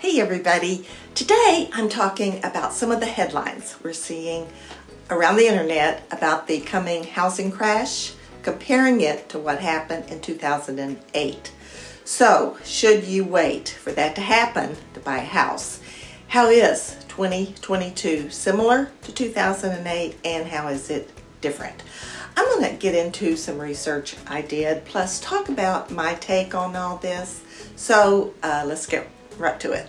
Hey everybody! Today I'm talking about some of the headlines we're seeing around the internet about the coming housing crash, comparing it to what happened in 2008. So, should you wait for that to happen to buy a house? How is 2022 similar to 2008 and how is it different? I'm going to get into some research I did, plus talk about my take on all this. So let's get right to it.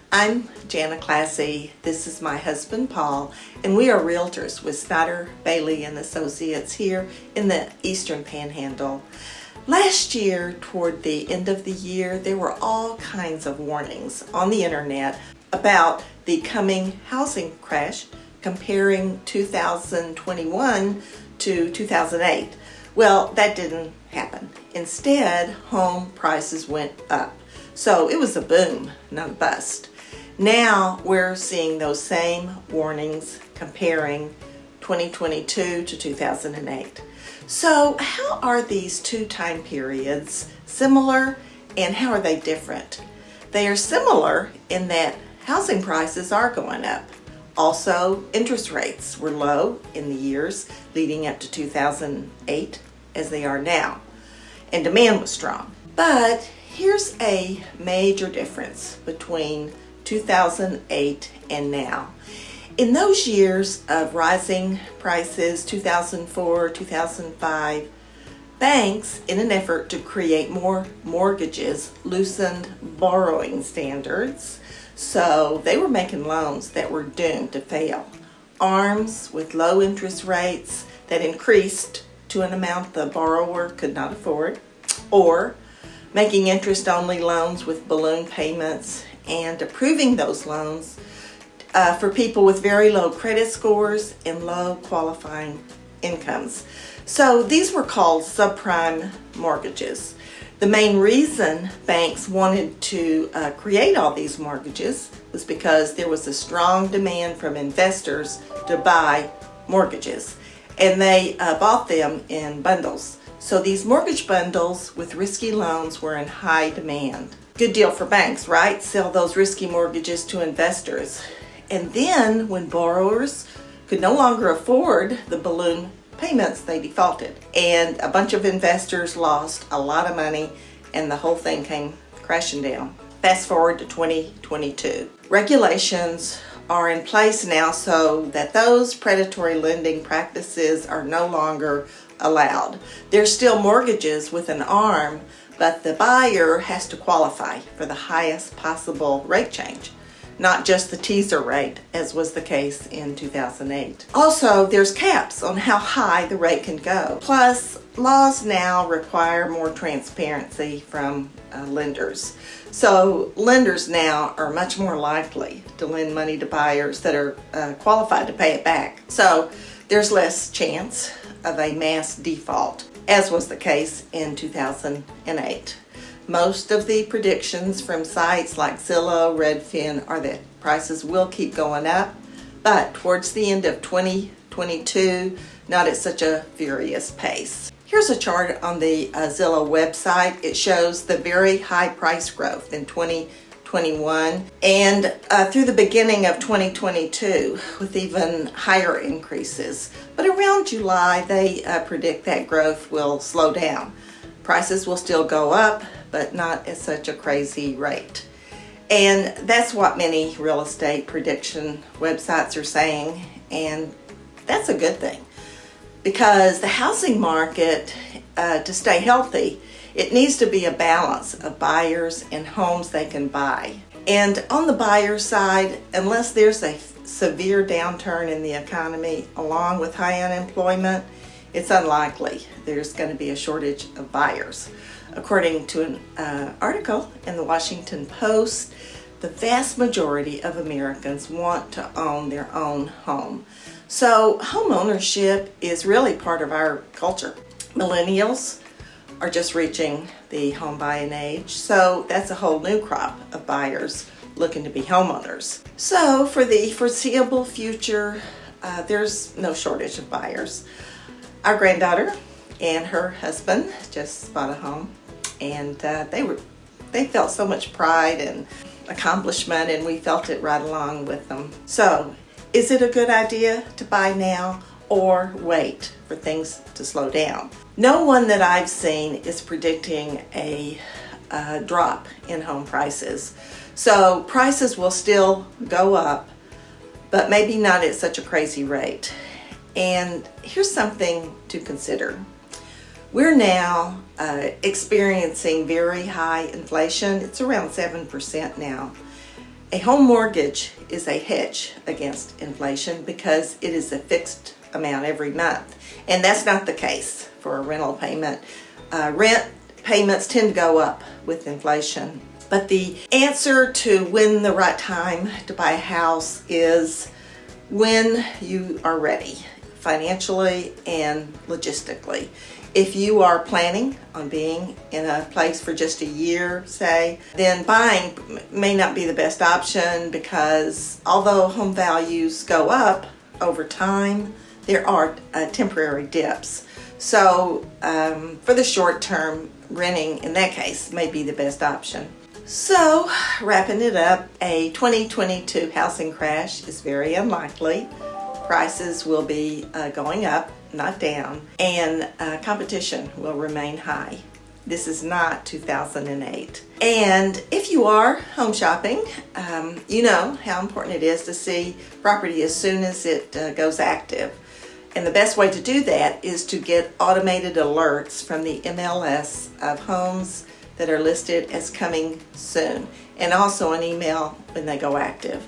I'm Jana Classy. This is my husband Paul, and we are realtors with Snyder, Bailey and Associates here in the Eastern Panhandle. Last year, toward the end of the year, there were all kinds of warnings on the internet about the coming housing crash, comparing 2021 to 2008. Well, that didn't happen. Instead, home prices went up. So it was a boom, not a bust. Now we're seeing those same warnings comparing 2022 to 2008. So how are these two time periods similar and how are they different? They are similar in that housing prices are going up. Also, interest rates were low in the years leading up to 2008 as they are now, and demand was strong. But here's a major difference between 2008 and now. In those years of rising prices, 2004, 2005, banks, in an effort to create more mortgages, loosened borrowing standards. So they were making loans that were doomed to fail. ARMs with low interest rates that increased to an amount the borrower could not afford, or making interest-only loans with balloon payments and approving those loans for people with very low credit scores and low qualifying incomes. So these were called subprime mortgages. The main reason banks wanted to create all these mortgages was because there was a strong demand from investors to buy mortgages, and they bought them in bundles. So these mortgage bundles with risky loans were in high demand. Good deal for banks, right? Sell those risky mortgages to investors. And then when borrowers could no longer afford the balloon payments, they defaulted. And a bunch of investors lost a lot of money and the whole thing came crashing down. Fast forward to 2022. Regulations are in place now so that those predatory lending practices are no longer allowed. There's still mortgages with an ARM, but the buyer has to qualify for the highest possible rate change, not just the teaser rate, as was the case in 2008. Also, there's caps on how high the rate can go. Plus, laws now require more transparency from lenders. So lenders now are much more likely to lend money to buyers that are qualified to pay it back. So there's less chance of a mass default, as was the case in 2008. Most of the predictions from sites like Zillow, Redfin are that prices will keep going up, but towards the end of 2022, not at such a furious pace. Here's a chart on the Zillow website. It shows the very high price growth in 2021 and through the beginning of 2022 with even higher increases. But around July, they predict that growth will slow down. Prices will still go up, but not at such a crazy rate. And that's what many real estate prediction websites are saying, and that's a good thing. Because the housing market, to stay healthy, it needs to be a balance of buyers and homes they can buy. And on the buyer side, unless there's a severe downturn in the economy along with high unemployment, it's unlikely there's going to be a shortage of buyers. According to an article in the Washington Post, the vast majority of Americans want to own their own home. So home ownership is really part of our culture. Millennials are just reaching the home buying age, so that's a whole new crop of buyers looking to be homeowners. So for the foreseeable future, there's no shortage of buyers. Our granddaughter and her husband just bought a home, and they felt so much pride and accomplishment, and we felt it right along with them. So, is it a good idea to buy now or wait for things to slow down? No one that I've seen is predicting a drop in home prices. So prices will still go up, but maybe not at such a crazy rate. And here's something to consider. We're now experiencing very high inflation. It's around 7% now. A home mortgage is a hedge against inflation because it is a fixed amount every month. And that's not the case for a rental payment. Rent payments tend to go up with inflation. But the answer to when the right time to buy a house is when you are ready, financially and logistically. If you are planning on being in a place for just a year, say, then buying may not be the best option because although home values go up over time, there are temporary dips. So for the short term, renting in that case may be the best option. So wrapping it up, a 2022 housing crash is very unlikely. Prices will be going up, not down, and competition will remain high. This is not 2008. And if you are home shopping, you know how important it is to see property as soon as it goes active. And the best way to do that is to get automated alerts from the MLS of homes that are listed as coming soon, and also an email when they go active.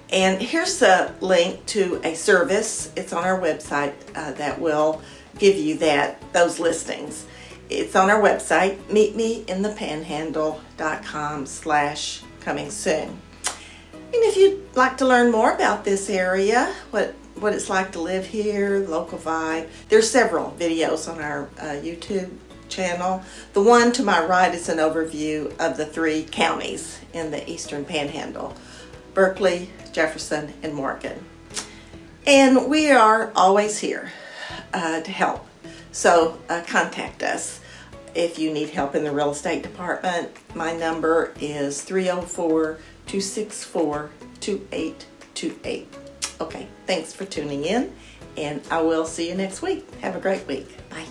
And here's a link to a service. It's on our website that will give you those listings. It's on our website, meetmeinthepanhandle.com/coming soon. And if you'd like to learn more about this area, what it's like to live here, local vibe, there's several videos on our YouTube channel. The one to my right is an overview of the 3 counties in the Eastern Panhandle: Berkeley, Jefferson, and Morgan. And we are always here to help. So contact us if you need help in the real estate department. My number is 304-264-2828. Okay, thanks for tuning in, and I will see you next week. Have a great week. Bye.